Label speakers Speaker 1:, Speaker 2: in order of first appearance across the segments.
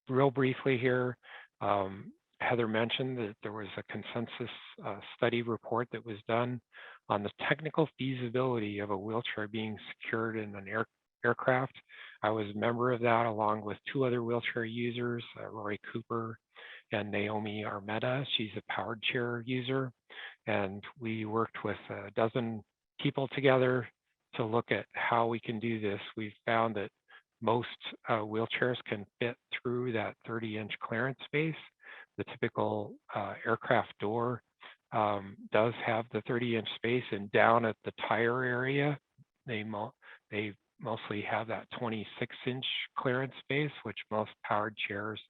Speaker 1: real briefly here, Heather mentioned that there was a consensus study report that was done on the technical feasibility of a wheelchair being secured in an aircraft. I was a member of that along with two other wheelchair users, Rory Cooper and Naomi Armetta. She's a powered chair user. And we worked with a dozen people together to look at how we can do this. We've found that most wheelchairs can fit through that 30-inch clearance space. The typical aircraft door does have the 30-inch space, and down at the tire area, they mostly have that 26-inch clearance space, which most powered chairs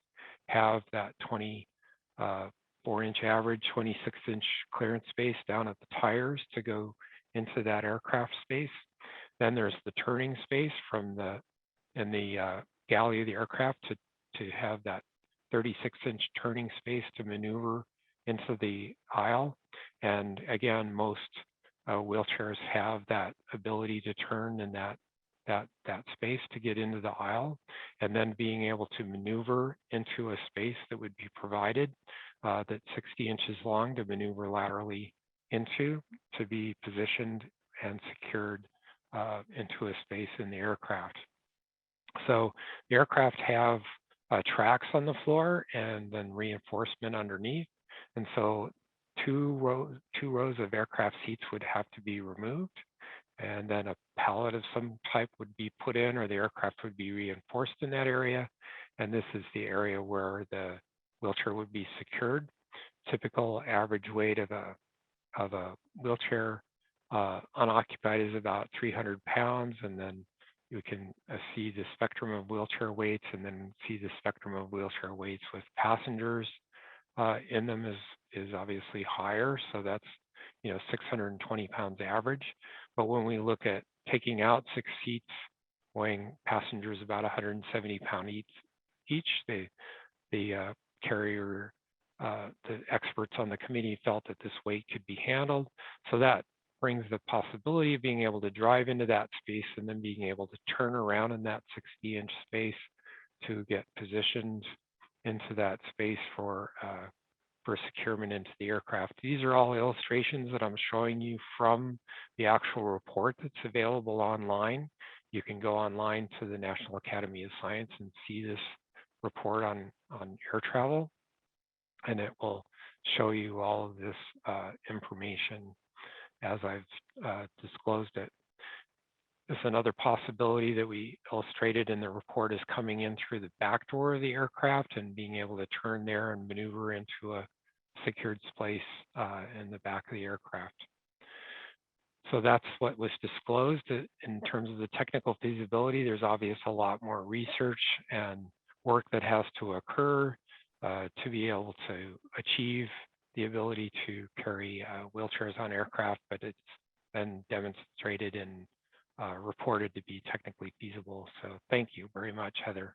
Speaker 1: have that 24-inch average, 26-inch clearance space down at the tires to go into that aircraft space. Then there's the turning space in the galley of the aircraft to have that 36-inch turning space to maneuver into the aisle. And again, most wheelchairs have that ability to turn in that space to get into the aisle, and then being able to maneuver into a space that would be provided that's 60 inches long to maneuver laterally into, to be positioned and secured into a space in the aircraft. So the aircraft have tracks on the floor and then reinforcement underneath. And so two rows of aircraft seats would have to be removed, and then a pallet of some type would be put in, or the aircraft would be reinforced in that area. And this is the area where the wheelchair would be secured. Typical average weight of a wheelchair unoccupied is about 300 pounds, and then you can see the spectrum of wheelchair weights, and then see the spectrum of wheelchair weights with passengers in them is obviously higher. So that's 620 pounds average. But when we look at taking out 6 seats, weighing passengers about 170 pounds each, the carrier, the experts on the committee felt that this weight could be handled. So that brings the possibility of being able to drive into that space and then being able to turn around in that 60-inch space to get positioned into that space for securement into the aircraft. These are all illustrations that I'm showing you from the actual report that's available online. You can go online to the National Academy of Science and see this report on air travel, and it will show you all of this information as I've disclosed it. This is another possibility that we illustrated in the report, is coming in through the back door of the aircraft and being able to turn there and maneuver into a secured space in the back of the aircraft. So that's what was disclosed. In terms of the technical feasibility, there's obviously a lot more research and work that has to occur to be able to achieve the ability to carry wheelchairs on aircraft, but it's been demonstrated and reported to be technically feasible. So thank you very much, Heather.